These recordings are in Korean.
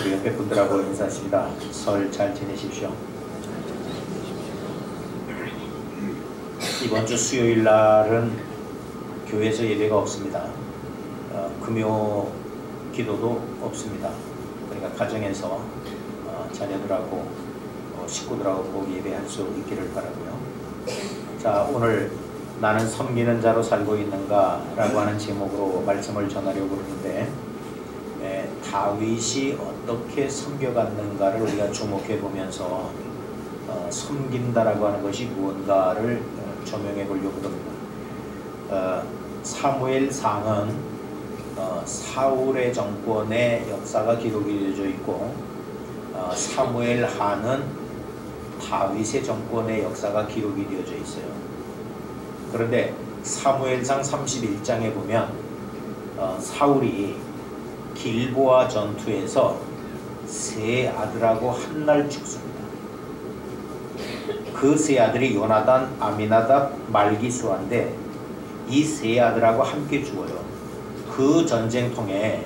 우리 옆에 분들하고 인사하십니다. 설 잘 지내십시오. 이번 주 수요일 날은 교회에서 예배가 없습니다. 금요 기도도 없습니다. 그러니까 가정에서 자녀들하고 식구들하고 꼭 예배할 수 있기를 바라고요. 자, 오늘 나는 섬기는 자로 살고 있는가 라고 하는 제목으로 말씀을 전하려고 그러는데, 다윗이 어떻게 섬겨갔는가를 우리가 주목해 보면서 섬긴다라고 하는 것이 무언가를 조명해 보려고 합니다. 사무엘상은 사울의 정권의 역사가 기록이 되어져 있고, 사무엘하는 다윗의 정권의 역사가 기록이 되어져 있어요. 그런데 사무엘상 31장에 보면 사울이 길보아 전투에서 세 아들하고 한날 죽습니다. 그 세 아들이 요나단, 아미나답, 말기수아인데 이 세 아들하고 함께 죽어요. 그 전쟁통에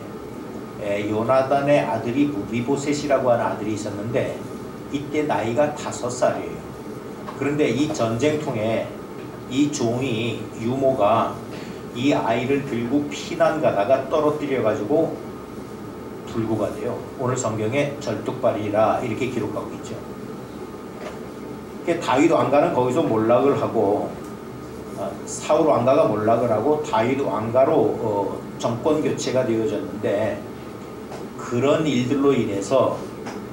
요나단의 아들이 무비보셋이라고 하는 아들이 있었는데 이때 나이가 5살이에요. 그런데 이 전쟁통에 이 종이 유모가 이 아이를 들고 피난 가다가 떨어뜨려 가지고 불구가 돼요. 오늘 성경에 절뚝발이라 이렇게 기록하고 있죠. 다윗 왕가는 거기서 몰락을 하고 사울 왕가가 몰락을 하고 다윗 왕가로 정권 교체가 되어졌는데, 그런 일들로 인해서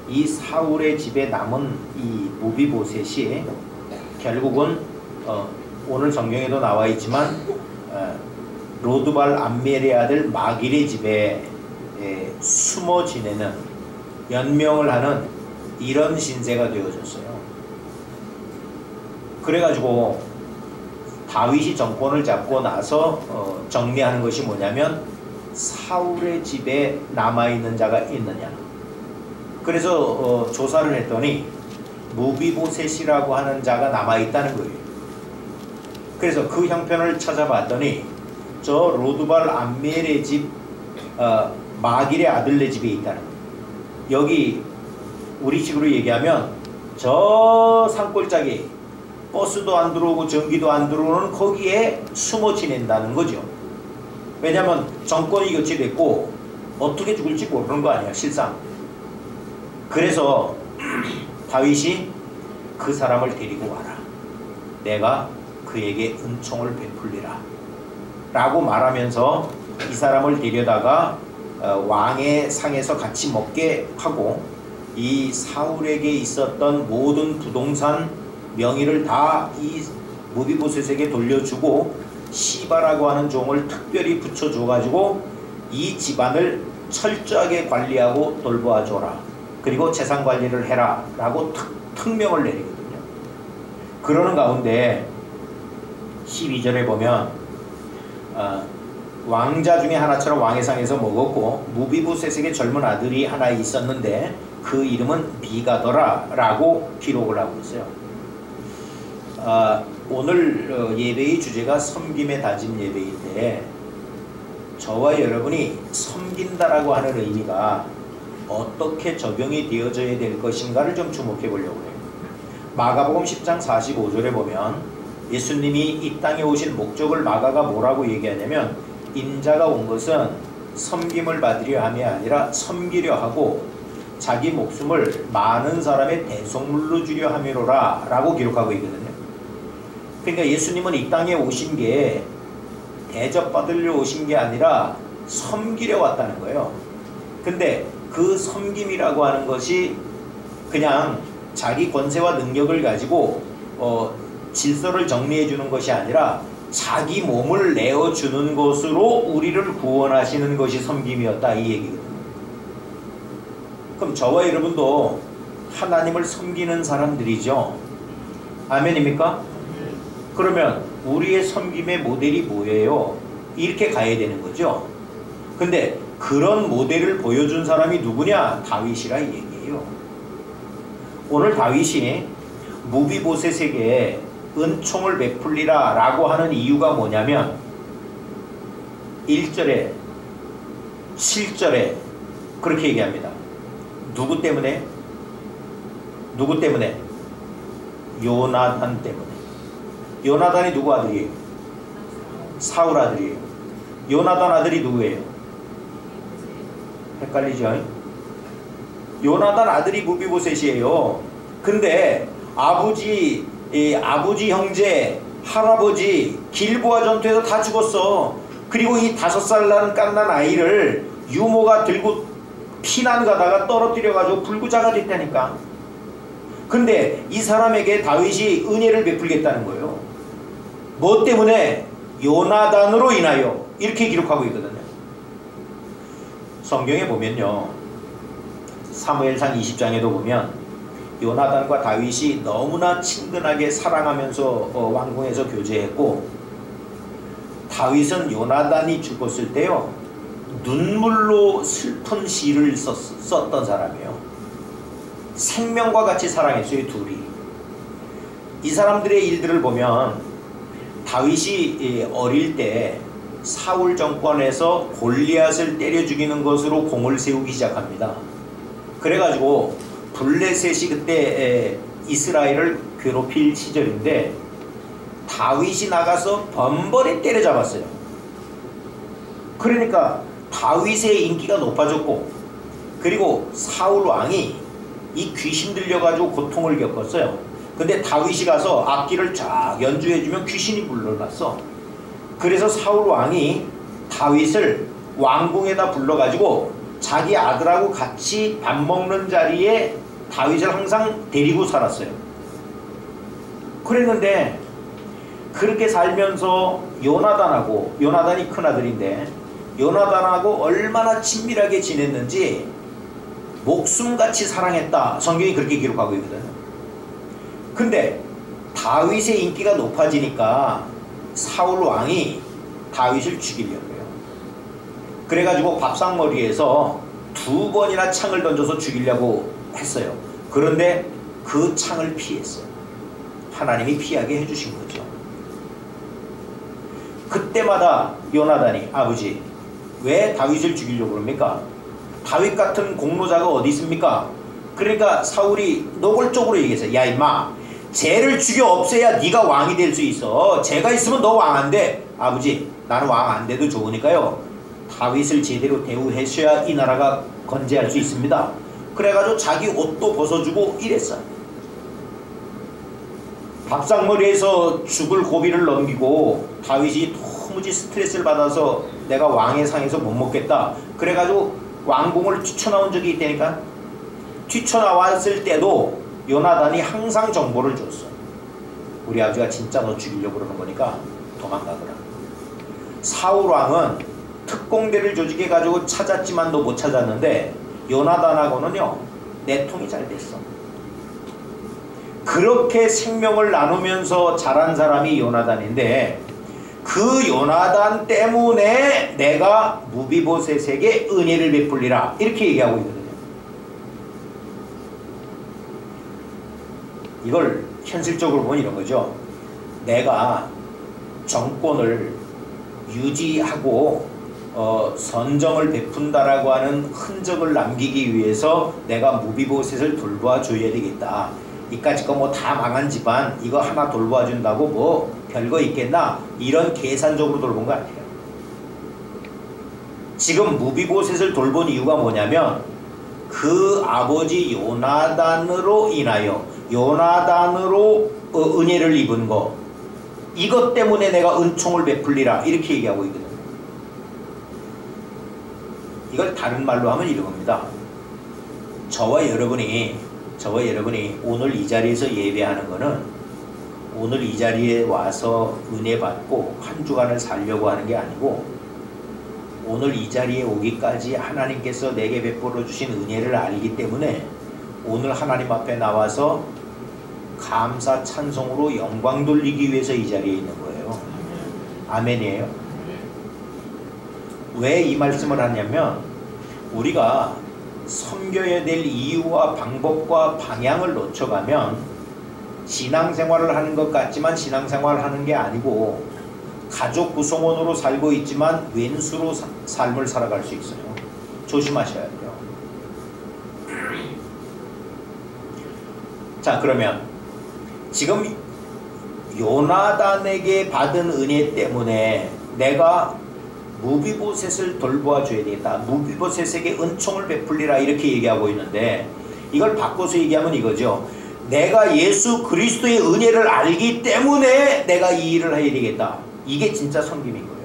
이 사울의 집에 남은 이 무비보셋이 결국은 오늘 성경에도 나와 있지만 로드발 암멜의 아들 마길의 집에 숨어 지내는, 연명을 하는 이런 신세가 되어졌어요. 그래가지고 다윗이 정권을 잡고 나서 정리하는 것이 뭐냐면 사울의 집에 남아있는 자가 있느냐. 그래서 조사를 했더니 무비보셋이라고 하는 자가 남아있다는 거예요. 그래서 그 형편을 찾아봤더니 저 로드발 암멜의 집 마길의 아들네 집에 있다는 거예요. 여기 우리 식으로 얘기하면 저 산골짜기, 버스도 안 들어오고 전기도 안 들어오는 거기에 숨어 지낸다는 거죠. 왜냐하면 정권이 교체됐고 어떻게 죽을지 모르는 거 아니야, 실상. 그래서 다윗이 그 사람을 데리고 와라. 내가 그에게 은총을 베풀리라 라고 말하면서 이 사람을 데려다가 왕의 상에서 같이 먹게 하고, 이 사울에게 있었던 모든 부동산 명의를 다 이 무비보셋에게 돌려주고 시바라고 하는 종을 특별히 붙여줘 가지고 이 집안을 철저하게 관리하고 돌보아줘라, 그리고 재산 관리를 해라 라고 특명을 내리거든요. 그러는 가운데 12절에 보면 왕자 중에 하나처럼 왕의 상에서 먹었고 무비보셋에게 젊은 아들이 하나 있었는데 그 이름은 미가더라 라고 기록을 하고 있어요. 오늘 예배의 주제가 섬김의 다짐 예배인데, 저와 여러분이 섬긴다라고 하는 의미가 어떻게 적용이 되어져야 될 것인가를 좀 주목해 보려고 해요. 마가복음 10장 45절에 보면 예수님이 이 땅에 오신 목적을 마가가 뭐라고 얘기하냐면, 인자가 온 것은 섬김을 받으려 함이 아니라 섬기려 하고 자기 목숨을 많은 사람의 대속물로 주려 함이로라 라고 기록하고 있거든요. 그러니까 예수님은 이 땅에 오신 게 대접받으려 오신 게 아니라 섬기려 왔다는 거예요. 근데 그 섬김이라고 하는 것이 그냥 자기 권세와 능력을 가지고 질서를 정리해 주는 것이 아니라 자기 몸을 내어주는 것으로 우리를 구원하시는 것이 섬김이었다, 이 얘기거든요. 그럼 저와 여러분도 하나님을 섬기는 사람들이죠. 아멘입니까? 그러면 우리의 섬김의 모델이 뭐예요? 이렇게 가야 되는 거죠. 근데 그런 모델을 보여준 사람이 누구냐? 다윗이라 이 얘기예요. 오늘 다윗이 무비보셋에게 은총을 베풀리라 라고 하는 이유가 뭐냐면 1절에 7절에 그렇게 얘기합니다. 누구 때문에? 누구 때문에? 요나단 때문에. 요나단이 누구 아들이에요? 사울 아들이에요. 요나단 아들이 누구예요? 헷갈리죠? 요나단 아들이 무비보셋이에요. 근데 아버지 형제, 할아버지 길보아 전투에서 다 죽었어. 그리고 이 5살 난 깐난 아이를 유모가 들고 피난 가다가 떨어뜨려가지고 불구자가 됐다니까. 근데 이 사람에게 다윗이 은혜를 베풀겠다는 거예요. 뭐 때문에? 요나단으로 인하여. 이렇게 기록하고 있거든요. 성경에 보면요, 사무엘상 20장에도 보면 요나단과 다윗이 너무나 친근하게 사랑하면서 왕궁에서 교제했고, 다윗은 요나단이 죽었을 때요 눈물로 슬픈 시를 썼던 사람이에요. 생명과 같이 사랑했어요, 둘이. 이 사람들의 일들을 보면 다윗이 어릴 때 사울 정권에서 골리앗을 때려 죽이는 것으로 공을 세우기 시작합니다. 그래가지고 블레셋이 그때 이스라엘을 괴롭힐 시절인데 다윗이 나가서 번번이 때려잡았어요. 그러니까 다윗의 인기가 높아졌고, 그리고 사울 왕이 이 귀신 들려가지고 고통을 겪었어요. 근데 다윗이 가서 악기를 쫙 연주해주면 귀신이 물러났어. 그래서 사울 왕이 다윗을 왕궁에다 불러가지고 자기 아들하고 같이 밥 먹는 자리에 다윗을 항상 데리고 살았어요. 그랬는데 그렇게 살면서 요나단이 큰아들인데 요나단하고 얼마나 친밀하게 지냈는지 목숨같이 사랑했다. 성경이 그렇게 기록하고 있거든. 근데 다윗의 인기가 높아지니까 사울 왕이 다윗을 죽이려고 해요. 그래가지고 밥상머리에서 2번이나 창을 던져서 죽이려고 했어요. 그런데 그 창을 피했어요. 하나님이 피하게 해주신 거죠. 그때마다 요나단이, 아버지 왜 다윗을 죽이려고 그럽니까? 다윗 같은 공로자가 어디 있습니까? 그러니까 사울이 노골적으로 얘기했어요. 야 임마, 쟤를 죽여 없애야 네가 왕이 될 수 있어. 쟤가 있으면 너 왕 안 돼. 아버지, 나는 왕 안 돼도 좋으니까요, 다윗을 제대로 대우하셔야 이 나라가 건재할 수 있습니다. 그래가지고 자기 옷도 벗어주고 이랬어요. 밥상머리에서 죽을 고비를 넘기고 다윗이 도무지 스트레스를 받아서 내가 왕의 상에서 못 먹겠다. 그래가지고 왕궁을 뛰쳐나온 적이 있다니까. 뛰쳐나왔을 때도 요나단이 항상 정보를 줬어. 우리 아버지가 진짜 너 죽이려고 그러는 거니까 도망가거라. 사울왕은 특공대를 조직해가지고 찾았지만 너 못 찾았는데 요나단하고는요 내통이 잘 됐어. 그렇게 생명을 나누면서 자란 사람이 요나단인데 그 요나단 때문에 내가 무비보셋에게 은혜를 베풀리라 이렇게 얘기하고 있거든요. 이걸 현실적으로 보면 이런 거죠. 내가 정권을 유지하고 선정을 베푼다라고 하는 흔적을 남기기 위해서 내가 무비보셋을 돌보아 줘야 되겠다. 이까짓 거 뭐 다 망한 집안 이거 하나 돌보아 준다고 뭐 별거 있겠나, 이런 계산적으로 돌본 거 아니에요. 지금 무비보셋을 돌본 이유가 뭐냐면 그 아버지 요나단으로 인하여 요나단으로 은혜를 입은 거, 이것 때문에 내가 은총을 베풀리라 이렇게 얘기하고 있거든요. 이걸 다른 말로 하면 이런 겁니다. 저와 여러분이 오늘 이 자리에서 예배하는 거는 오늘 이 자리에 와서 은혜 받고 한 주간을 살려고 하는 게 아니고, 오늘 이 자리에 오기까지 하나님께서 내게 베풀어 주신 은혜를 알기 때문에 오늘 하나님 앞에 나와서 감사 찬송으로 영광 돌리기 위해서 이 자리에 있는 거예요. 아멘이에요. 왜 이 말씀을 하냐면 우리가 섬겨야 될 이유와 방법과 방향을 놓쳐가면 신앙생활을 하는 것 같지만 신앙생활을 하는 게 아니고 가족 구성원으로 살고 있지만 왼수로 삶을 살아갈 수 있어요. 조심하셔야 돼요. 자, 그러면 지금 요나단에게 받은 은혜 때문에 내가 무비보셋을 돌보아 줘야 되겠다. 무비보셋에게 은총을 베풀리라 이렇게 얘기하고 있는데, 이걸 바꿔서 얘기하면 이거죠. 내가 예수 그리스도의 은혜를 알기 때문에 내가 이 일을 해야 되겠다. 이게 진짜 섬김인 거예요.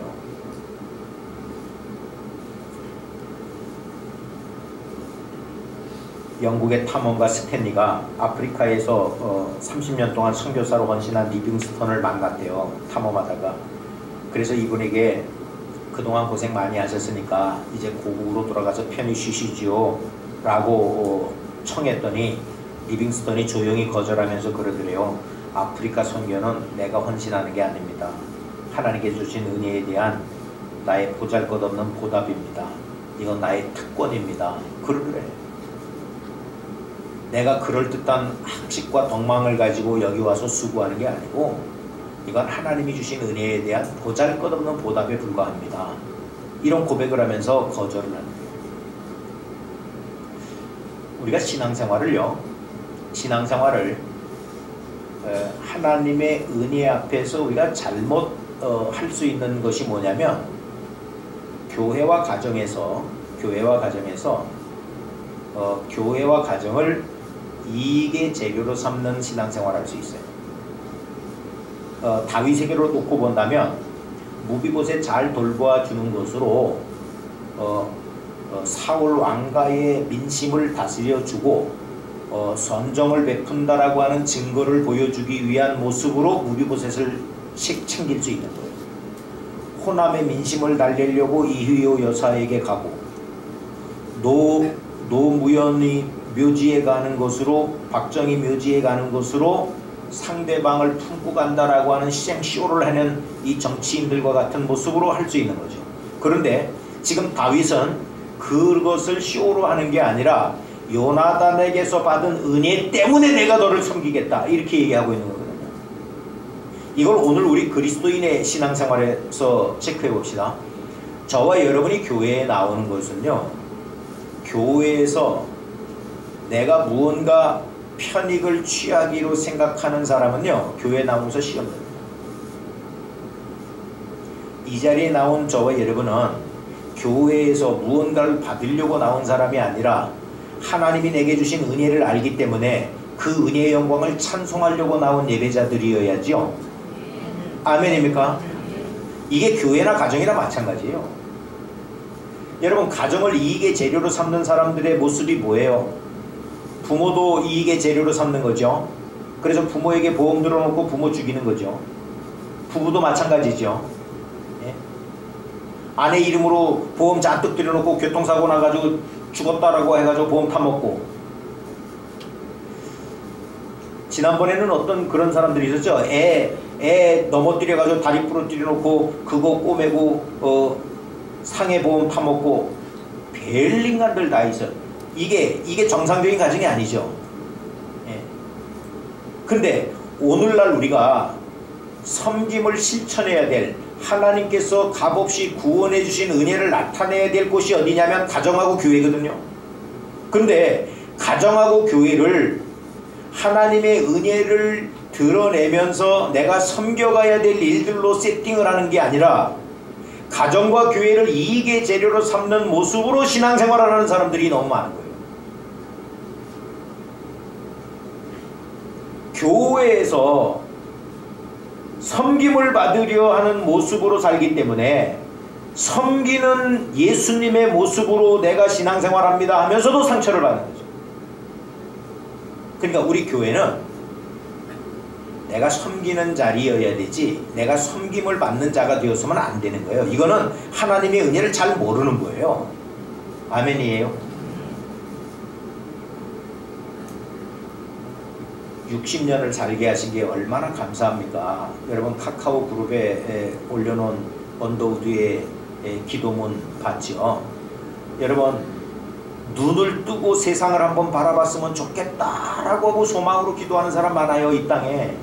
영국의 탐험가 스탠리가 아프리카에서 30년 동안 선교사로 헌신한 리빙스턴을 만났대요. 탐험하다가. 그래서 이분에게 그동안 고생 많이 하셨으니까 이제 고국으로 돌아가서 편히 쉬시지요 라고 청했더니 리빙스턴이 조용히 거절하면서 그러더래요. 아프리카 선교는 내가 헌신하는 게 아닙니다. 하나님께 주신 은혜에 대한 나의 보잘것없는 보답입니다. 이건 나의 특권입니다. 그러더래. 내가 그럴듯한 학식과 덕망을 가지고 여기 와서 수고하는 게 아니고 이건 하나님이 주신 은혜에 대한 보잘것없는 보답에 불과합니다. 이런 고백을 하면서 거절을 하는 거예요. 우리가 신앙생활을 하나님의 은혜 앞에서 우리가 잘못 할 수 있는 것이 뭐냐면 교회와 가정을 이익의 재료로 삼는 신앙생활을 할 수 있어요. 다윗에게로 놓고 본다면 무비보셋 잘 돌보아 주는 것으로 사울 왕가의 민심을 다스려 주고 선정을 베푼다라고 하는 증거를 보여주기 위한 모습으로 무비보셋을 챙길 수 있는 거예요. 호남의 민심을 달래려고 이휘요 여사에게 가고 노무현이 묘지에 가는 것으로, 박정희 묘지에 가는 것으로 상대방을 품고 간다라고 하는 쇼를 하는 이 정치인들과 같은 모습으로 할 수 있는 거죠. 그런데 지금 다윗은 그것을 쇼로 하는 게 아니라 요나단에게서 받은 은혜 때문에 내가 너를 섬기겠다 이렇게 얘기하고 있는 거거든요. 이걸 오늘 우리 그리스도인의 신앙생활에서 체크해 봅시다. 저와 여러분이 교회에 나오는 것은요, 교회에서 내가 무언가 편익을 취하기로 생각하는 사람은요, 교회에 나오면서 시험 됩니다. 이 자리에 나온 저와 여러분은 교회에서 무언가를 받으려고 나온 사람이 아니라 하나님이 내게 주신 은혜를 알기 때문에 그 은혜의 영광을 찬송하려고 나온 예배자들이어야죠. 아멘입니까? 이게 교회나 가정이나 마찬가지예요. 여러분, 가정을 이익의 재료로 삼는 사람들의 모습이 뭐예요? 부모도 이익의 재료로 삼는 거죠. 그래서 부모에게 보험 들어놓고 부모 죽이는 거죠. 부부도 마찬가지죠. 예? 아내 이름으로 보험 잔뜩 들여놓고 교통사고 나가지고 죽었다라고 해가지고 보험 타먹고. 지난번에는 어떤 그런 사람들이 있었죠. 애 넘어뜨려가지고 다리 부러뜨려놓고 그거 꼬매고 상해 보험 타먹고 별 인간들 다 있어요. 이게 정상적인 가정이 아니죠. 예. 근데 오늘날 우리가 섬김을 실천해야 될, 하나님께서 값없이 구원해 주신 은혜를 나타내야 될 곳이 어디냐면 가정하고 교회거든요. 근데 가정하고 교회를 하나님의 은혜를 드러내면서 내가 섬겨가야 될 일들로 세팅을 하는 게 아니라 가정과 교회를 이익의 재료로 삼는 모습으로 신앙생활을 하는 사람들이 너무 많은 거예요. 교회에서 섬김을 받으려 하는 모습으로 살기 때문에 섬기는 예수님의 모습으로 내가 신앙생활합니다 하면서도 상처를 받는 거죠. 그러니까 우리 교회는 내가 섬기는 자리여야 되지 내가 섬김을 받는 자가 되어서는 안 되는 거예요. 이거는 하나님의 은혜를 잘 모르는 거예요. 아멘이에요. 60년을 살게 하신 게 얼마나 감사합니까? 여러분 카카오 그룹에 올려놓은 언더우드의 기도문 봤죠? 여러분 눈을 뜨고 세상을 한번 바라봤으면 좋겠다라고 하고 소망으로 기도하는 사람 많아요. 이 땅에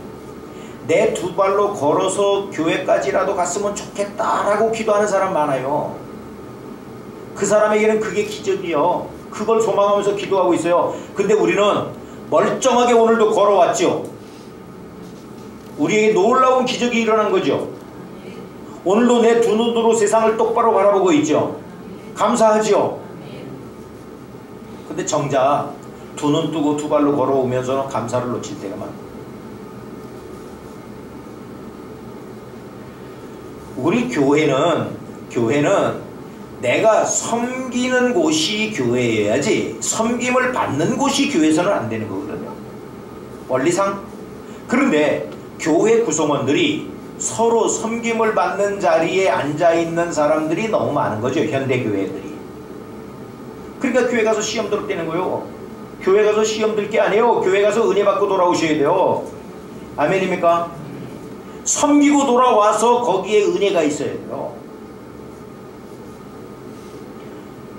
내 두 발로 걸어서 교회까지라도 갔으면 좋겠다라고 기도하는 사람 많아요. 그 사람에게는 그게 기적이요. 그걸 소망하면서 기도하고 있어요. 근데 우리는 멀쩡하게 오늘도 걸어왔죠. 우리에게 놀라운 기적이 일어난 거죠. 오늘도 내 두 눈으로 세상을 똑바로 바라보고 있죠. 감사하죠. 근데 정작 두 눈 뜨고 두 발로 걸어오면서는 감사를 놓칠 때가 많아요. 우리 교회는 내가 섬기는 곳이 교회여야지 섬김을 받는 곳이 교회에서는 안 되는 거거든요. 원리상. 그런데 교회 구성원들이 서로 섬김을 받는 자리에 앉아있는 사람들이 너무 많은 거죠. 현대교회들이. 그러니까 교회 가서 시험 들을 때는 거요. 교회 가서 시험 들 게 아니에요. 교회 가서 은혜 받고 돌아오셔야 돼요. 아멘입니까? 섬기고 돌아와서 거기에 은혜가 있어야 돼요.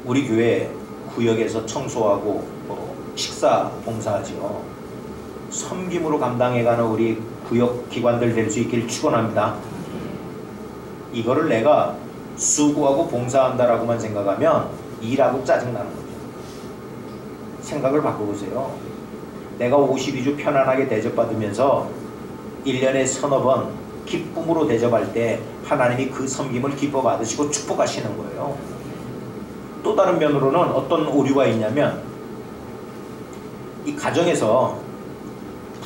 우리 교회 구역에서 청소하고 식사 봉사하죠. 섬김으로 감당해가는 우리 구역 기관들 될 수 있기를 축원합니다. 이거를 내가 수고하고 봉사한다라고만 생각하면 일하고 짜증나는 거죠. 생각을 바꿔보세요. 내가 52주 편안하게 대접받으면서 1년에 서너 번 기쁨으로 대접할 때 하나님이 그 섬김을 기뻐 받으시고 축복하시는 거예요. 또 다른 면으로는 어떤 오류가 있냐면 이 가정에서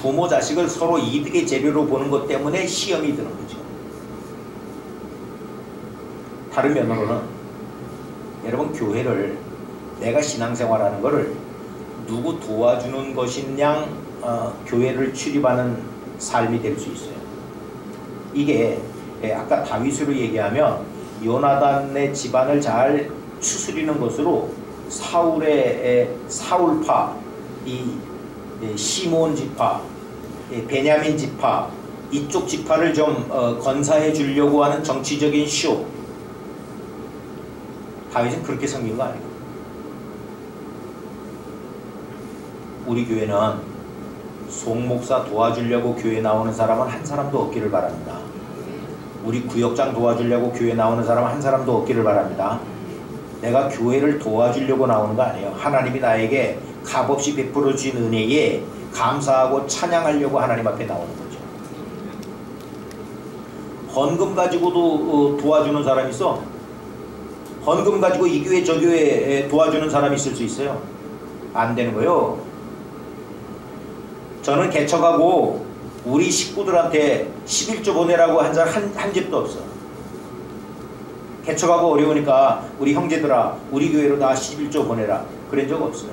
부모 자식을 서로 이득의 재료로 보는 것 때문에 시험이 드는 거죠. 다른 면으로는 여러분 교회를 내가 신앙생활하는 것을 누구 도와주는 것인 교회를 출입하는 삶이 될 수 있어요. 이게 아까 다윗으로 얘기하면 요나단의 집안을 잘 추스리는 것으로 사울파, 이 시몬 지파, 베냐민 지파 이쪽 지파를 좀 건사해 주려고 하는 정치적인 쇼. 다윗은 그렇게 섬긴 거 아니에요. 우리 교회는 송목사 도와주려고 교회 나오는 사람은 한 사람도 없기를 바랍니다. 우리 구역장 도와주려고 교회 나오는 사람은 한 사람도 없기를 바랍니다. 내가 교회를 도와주려고 나오는 거 아니에요. 하나님이 나에게 값없이 베풀어 주신 은혜에 감사하고 찬양하려고 하나님 앞에 나오는 거죠. 헌금 가지고도 도와주는 사람이 있어. 헌금 가지고 이 교회 저 교회 도와주는 사람이 있을 수 있어요. 안 되는 거예요. 저는 개척하고 우리 식구들한테 11조 보내라고 한 사람 한 집도 없어. 개척하고 어려우니까 우리 형제들아 우리 교회로 다 11조 보내라. 그런 적 없어요.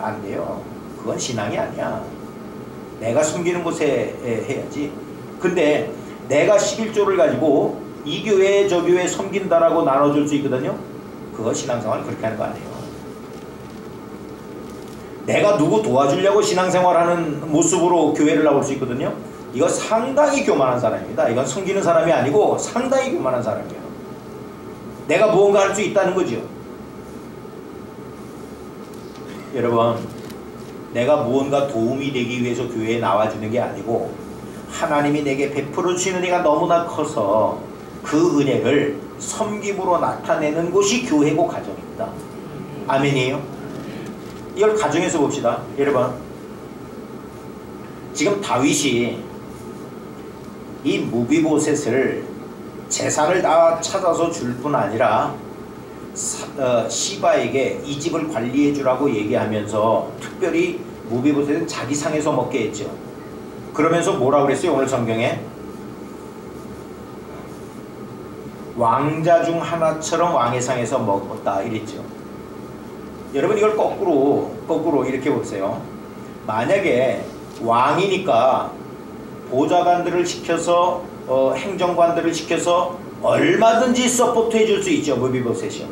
안 돼요. 그건 신앙이 아니야. 내가 숨기는 곳에 해야지. 근데 내가 11조를 가지고 이 교회 저 교회 섬긴다라고 나눠줄 수 있거든요. 그거 신앙생활 그렇게 하는 거 아니에요. 내가 누구 도와주려고 신앙생활하는 모습으로 교회를 나올 수 있거든요. 이거 상당히 교만한 사람입니다. 이건 섬기는 사람이 아니고 상당히 교만한 사람이에요. 내가 무언가 할 수 있다는 거죠. 여러분, 내가 무언가 도움이 되기 위해서 교회에 나와주는 게 아니고 하나님이 내게 베풀어 주시는 은혜가 너무나 커서 그 은혜를 섬김으로 나타내는 곳이 교회고 가정입니다. 아멘이에요? 이걸 가정에서 봅시다. 여러분, 지금 다윗이 이 무비보셋을 재산을 다 찾아서 줄 뿐 아니라 시바에게 이 집을 관리해 주라고 얘기하면서 특별히 무비보셋은 자기 상에서 먹게 했죠. 그러면서 뭐라고 그랬어요? 오늘 성경에 왕자 중 하나처럼 왕의 상에서 먹었다 이랬죠. 여러분, 이걸 거꾸로 이렇게 보세요. 만약에 왕이니까 보좌관들을 시켜서 행정관들을 시켜서 얼마든지 서포트 해줄 수 있죠. 무비보셋이요.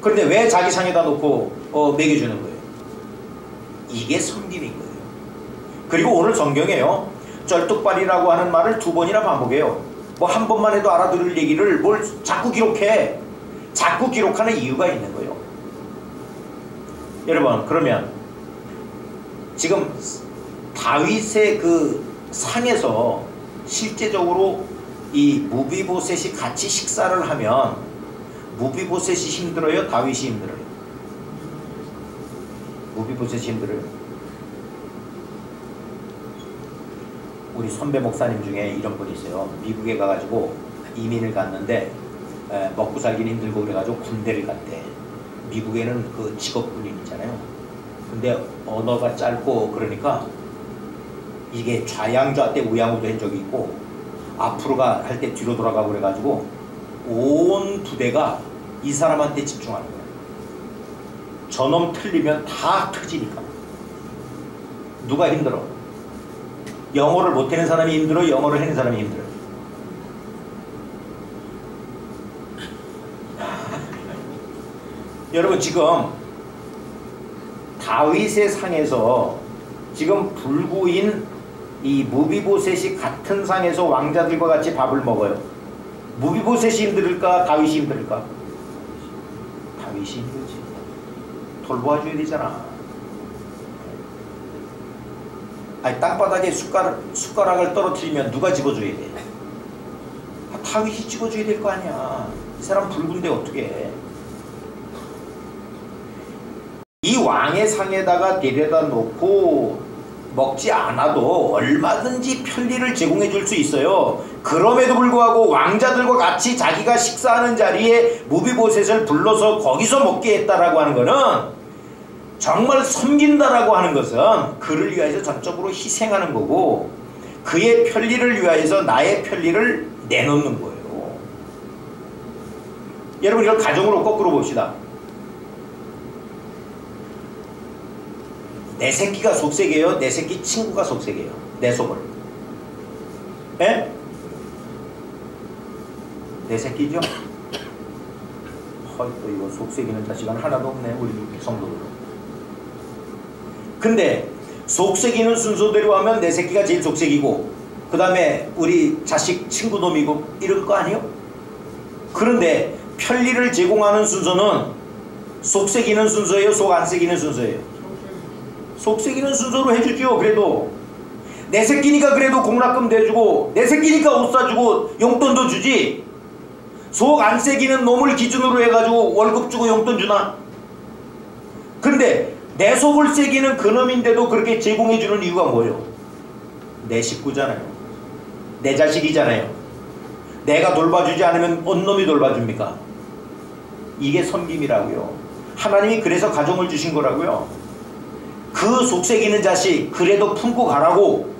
그런데 왜 자기 상에다 놓고 먹여주는 거예요? 이게 섬김인 거예요. 그리고 오늘 성경에요, 쩔뚝발이라고 하는 말을 2번이나 반복해요. 뭐 한 번만 해도 알아들을 얘기를 뭘 자꾸 기록해. 자꾸 기록하는 이유가 있는 거예요. 여러분, 그러면 지금 다윗의 그 상에서 실제적으로 이 무비보셋이 같이 식사를 하면 무비보셋이 힘들어요? 다윗이 힘들어요? 무비보셋이 힘들어요. 우리 선배 목사님 중에 이런 분이 있어요. 미국에 가가지고 이민을 갔는데 먹고 살기는 힘들고 그래가지고 군대를 갔대. 미국에는 그 직업군인 있잖아요. 근데 언어가 짧고 그러니까 이게 좌양좌 때 우양우도 한 적이 있고 앞으로가 할 때 뒤로 돌아가고 그래가지고 온 부대가 이 사람한테 집중하는 거예요. 저놈 틀리면 다 터지니까. 누가 힘들어? 영어를 못하는 사람이 힘들어? 영어를 하는 사람이 힘들어? 여러분 지금 다윗의 상에서 지금 불구인 이 무비보셋이 같은 상에서 왕자들과 같이 밥을 먹어요. 무비보셋이 힘들까? 다윗이 힘들까? 다윗이 힘들지. 돌봐줘야 되잖아. 아니 땅바닥에 숟가락을 떨어뜨리면 누가 집어줘야 돼? 다윗이 집어줘야 될 거 아니야. 이 사람 붉은데 어떻게 해? 이 왕의 상에다가 데려다 놓고 먹지 않아도 얼마든지 편리를 제공해 줄 수 있어요. 그럼에도 불구하고 왕자들과 같이 자기가 식사하는 자리에 무비보셋을 불러서 거기서 먹게 했다라고 하는 것은 정말 섬긴다라고 하는 것은 그를 위하여서 전적으로 희생하는 거고 그의 편리를 위하여서 나의 편리를 내놓는 거예요. 여러분 이걸 가정으로 거꾸로 봅시다. 내 새끼가 속색이에요? 내 새끼 친구가 속색이에요? 내 속을. 에? 내 새끼죠? 또 이거 속색이는 자식은 하나도 없네 우리 성도들. 근데 속색이는 순서대로 하면 내 새끼가 제일 속색이고 그 다음에 우리 자식 친구놈이고 이럴 거 아니에요? 그런데 편리를 제공하는 순서는 속색이는 순서예요? 속 안 색이는 순서예요? 속색이는 순서로 해주죠. 그래도 내 새끼니까 그래도 공락금 대주고 내 새끼니까 옷 사주고 용돈도 주지. 속 안 새기는 놈을 기준으로 해가지고 월급 주고 용돈 주나? 그런데 내 속을 새기는 그놈인데도 그렇게 제공해주는 이유가 뭐예요? 내 식구잖아요. 내 자식이잖아요. 내가 돌봐주지 않으면 어느 놈이 돌봐줍니까? 이게 섬김이라고요. 하나님이 그래서 가정을 주신 거라고요. 그 속색이는 자식 그래도 품고 가라고,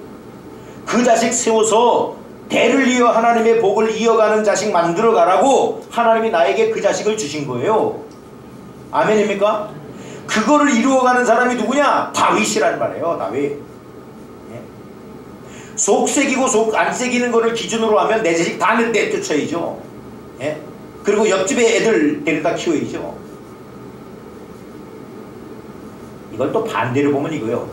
그 자식 세워서 대를 이어 하나님의 복을 이어가는 자식 만들어 가라고 하나님이 나에게 그 자식을 주신 거예요. 아멘입니까? 그거를 이루어가는 사람이 누구냐? 다윗이란 말이에요. 다윗. 예? 속색이고 속 안 새기는 거를 기준으로 하면 내 자식 다 내쫓아야죠. 예? 그리고 옆집에 애들 데려다 키워야죠. 이걸 또 반대로 보면 이거요.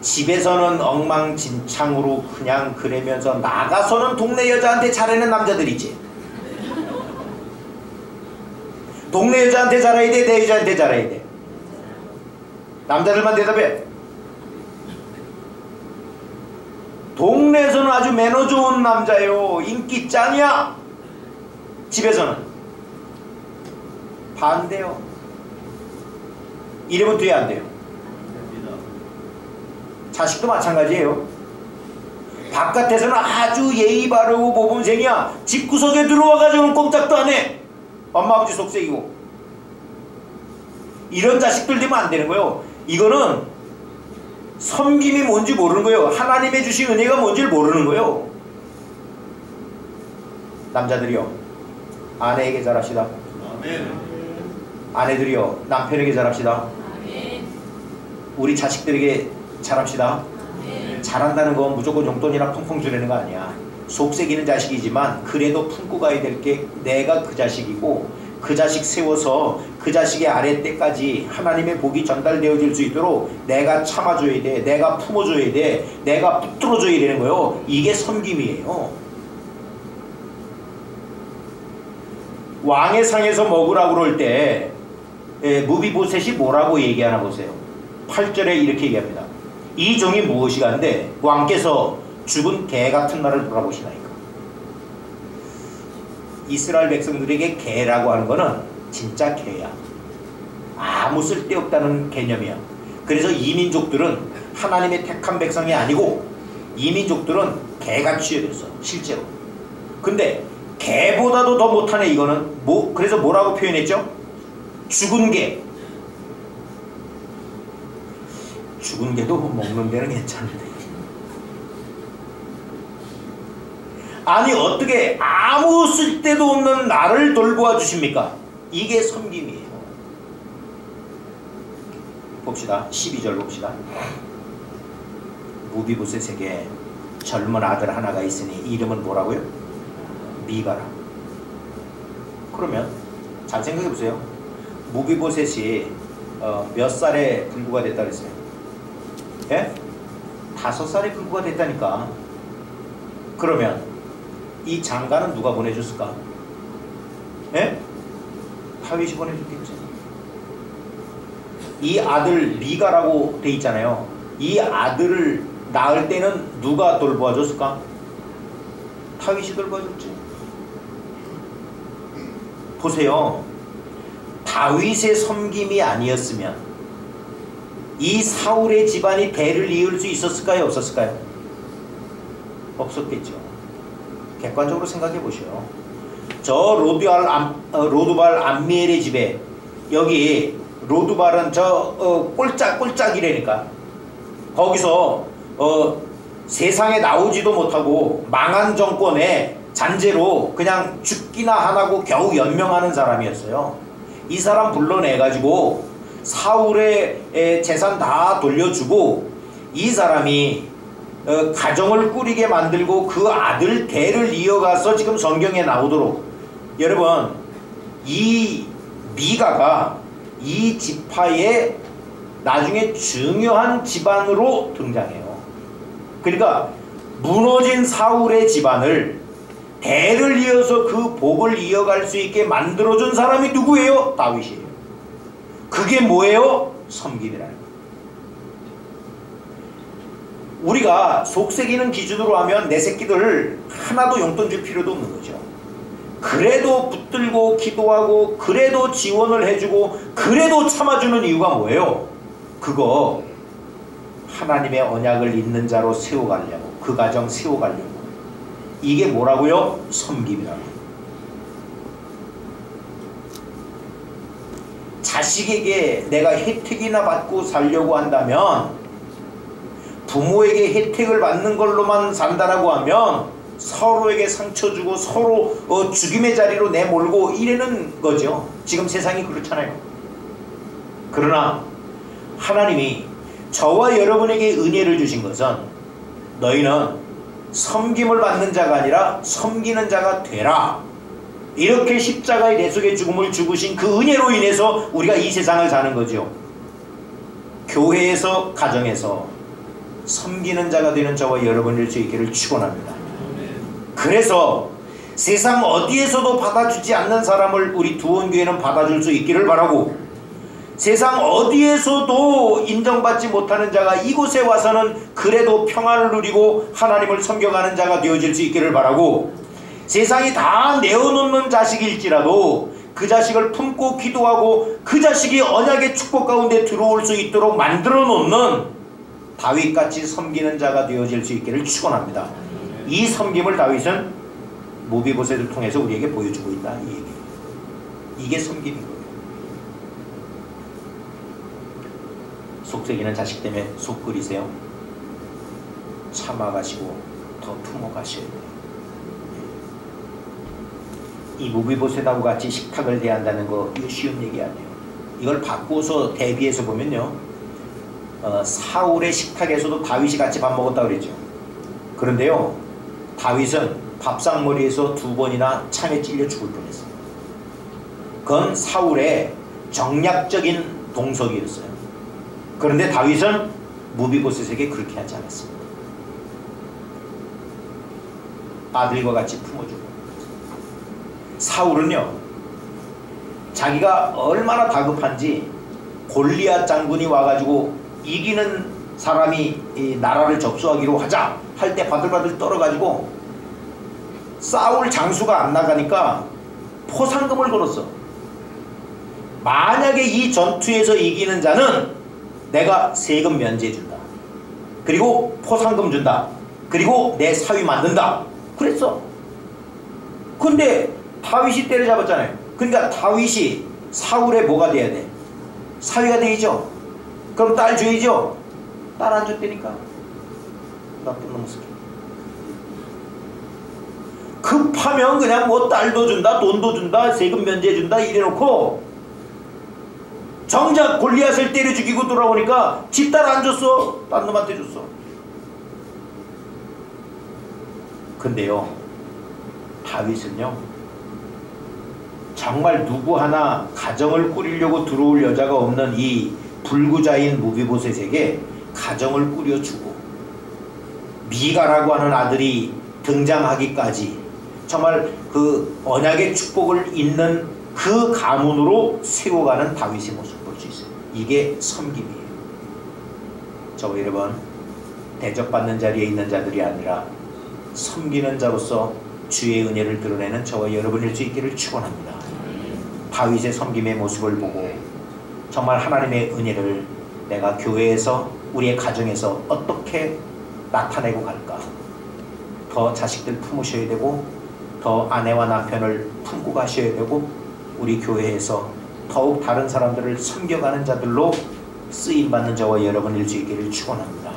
집에서는 엉망진창으로 그냥 그러면서 나가서는 동네 여자한테 잘하는 남자들이지. 동네 여자한테 잘해야 돼? 내 여자한테 잘해야 돼? 남자들만 대답해. 동네에서는 아주 매너 좋은 남자요. 인기 짱이야. 집에서는 반대요. 이러면 돼야 안 돼요? 자식도 마찬가지예요. 바깥에서는 아주 예의 바르고 모범생이야. 집구석에 들어와가지고는 꼼짝도 안 해. 엄마 아버지 속색이고. 이런 자식들 되면 안 되는 거예요. 이거는 섬김이 뭔지 모르는 거예요. 하나님의 주신 은혜가 뭔지를 모르는 거예요. 남자들이요, 아내에게 잘합시다. 아멘. 아내들이요, 남편에게 잘합시다. 아멘. 우리 자식들에게 잘합시다. 아멘. 잘한다는 건 무조건 용돈이나 펑펑 주려는 거 아니야. 속색이는 자식이지만 그래도 품고 가야 될 게 내가 그 자식이고, 그 자식 세워서 그 자식의 아래 때까지 하나님의 복이 전달되어질 수 있도록 내가 참아줘야 돼. 내가 품어줘야 돼. 내가 붙들어줘야 되는 거예요. 이게 섬김이에요. 왕의 상에서 먹으라고 그럴 때 무비보셋이 뭐라고 얘기하나 보세요. 8절에 이렇게 얘기합니다. 이 종이 무엇이간데 왕께서 죽은 개 같은 나를 돌아보시나이까. 이스라엘 백성들에게 개라고 하는 거는 진짜 개야. 아무 쓸데없다는 개념이야. 그래서 이민족들은 하나님의 택한 백성이 아니고 이민족들은 개가 취해졌어 실제로. 근데 개보다도 더 못하네 이거는. 그래서 뭐라고 표현했죠? 죽은 개. 죽은 개도 먹는 데는 괜찮은데. 아니 어떻게 아무 쓸데도 없는 나를 돌보아 주십니까? 이게 섬김이에요. 봅시다. 12절 봅시다. 무비보셋에게 젊은 아들 하나가 있으니 이름은 뭐라고요? 미가라. 그러면 잘 생각해 보세요. 무비보셋이 몇 살에 불구가 됐다 그랬어요? 예? 5살에 불구가 됐다니까. 그러면 이 장가는 누가 보내줬을까? 예? 다윗이 보내줬겠지. 이 아들 미가라고 돼 있잖아요. 이 아들을 낳을 때는 누가 돌보아줬을까? 다윗이 돌보아줬지. 보세요. 다윗의 섬김이 아니었으면 이 사울의 집안이 대를 이을 수 있었을까요? 없었을까요? 없었겠죠. 객관적으로 생각해 보시오. 저 로두발 암미엘의 집에, 여기 로두발은 저 꼴짝이라니까. 거기서 세상에 나오지도 못하고 망한 정권의 잔재로 그냥 죽기나 하나고 겨우 연명하는 사람이었어요. 이 사람 불러내가지고 사울의 재산 다 돌려주고 이 사람이 가정을 꾸리게 만들고 그 아들 대를 이어가서 지금 성경에 나오도록. 여러분, 이 미가가 이 지파의 나중에 중요한 집안으로 등장해요. 그러니까 무너진 사울의 집안을 대를 이어서 그 복을 이어갈 수 있게 만들어준 사람이 누구예요? 다윗이에요. 그게 뭐예요? 섬김이라는 거예요. 우리가 속새기는 기준으로 하면 내 새끼들 하나도 용돈 줄 필요도 없는 거죠. 그래도 붙들고 기도하고 그래도 지원을 해주고 그래도 참아주는 이유가 뭐예요? 그거 하나님의 언약을 있는 자로 세워가려고, 그 가정 세워가려고. 이게 뭐라고요? 섬김이라고. 자식에게 내가 혜택이나 받고 살려고 한다면, 부모에게 혜택을 받는 걸로만 산다라고 하면 서로에게 상처 주고 서로 죽임의 자리로 내몰고 이러는 거죠. 지금 세상이 그렇잖아요. 그러나 하나님이 저와 여러분에게 은혜를 주신 것은 너희는 섬김을 받는 자가 아니라 섬기는 자가 되라. 이렇게 십자가의 내 속에 죽음을 죽으신 그 은혜로 인해서 우리가 이 세상을 사는 거죠. 교회에서, 가정에서 섬기는 자가 되는 저와 여러분일 수 있기를 축원합니다. 그래서 세상 어디에서도 받아주지 않는 사람을 우리 두원교회는 받아줄 수 있기를 바라고, 세상 어디에서도 인정받지 못하는 자가 이곳에 와서는 그래도 평안을 누리고 하나님을 섬겨가는 자가 되어질 수 있기를 바라고, 세상이 다 내어놓는 자식일지라도 그 자식을 품고 기도하고 그 자식이 언약의 축복 가운데 들어올 수 있도록 만들어 놓는 다윗같이 섬기는 자가 되어질 수 있기를 축원합니다. 이 섬김을 다윗은 무비보셋을 통해서 우리에게 보여주고 있다, 이 얘기예요. 이게 섬김인 거예요. 속썩이는 자식 때문에 속 끓이세요. 참아가시고 더 품어가셔야 돼요. 이 무비보셋하고 같이 식탁을 대한다는 거, 이거 쉬운 얘기 아니에요. 이걸 바꾸어서 대비해서 보면요, 사울의 식탁에서도 다윗이 같이 밥 먹었다고 그랬죠. 그런데요, 다윗은 밥상머리에서 2번이나 창에 찔려 죽을 뻔했어요. 그건 사울의 정략적인 동석이었어요. 그런데 다윗은 무비보셋에게 그렇게 하지 않았습니다. 아들과 같이 품어주고. 사울은요, 자기가 얼마나 다급한지 골리앗 장군이 와가지고 이기는 사람이 이 나라를 접수하기로 하자 할 때 바들바들 떨어가지고 싸울 장수가 안 나가니까 포상금을 걸었어. 만약에 이 전투에서 이기는 자는 내가 세금 면제 준다. 그리고 포상금 준다. 그리고 내 사위 만든다. 그랬어. 근데 다윗이 때려잡았잖아요. 그러니까 다윗이 사울의 뭐가 돼야 돼? 사위가 되죠. 그럼 딸 줘야죠. 딸 안 줬다니까. 나쁜 놈 새끼. 급하면 그냥 뭐 딸도 준다, 돈도 준다, 세금 면제 준다 이래놓고 정작 골리앗을 때려 죽이고 돌아오니까 집 딸 안 줬어. 딴 놈한테 줬어. 근데요, 다윗은요, 정말 누구 하나 가정을 꾸리려고 들어올 여자가 없는 이 불구자인 무비보셋에게 가정을 꾸려주고 미가라고 하는 아들이 등장하기까지 정말 그 언약의 축복을 잇는 그 가문으로 세워가는 다윗의 모습을 볼 수 있어요. 이게 섬김이에요. 저와 여러분, 대접받는 자리에 있는 자들이 아니라 섬기는 자로서 주의 은혜를 드러내는 저와 여러분일 수 있기를 축원합니다. 다윗의 섬김의 모습을 보고 정말 하나님의 은혜를 내가 교회에서 우리의 가정에서 어떻게 나타내고 갈까? 더 자식들 품으셔야 되고 더 아내와 남편을 품고 가셔야 되고 우리 교회에서 더욱 다른 사람들을 섬겨가는 자들로 쓰임받는 저와 여러분일 수 있기를 축원합니다.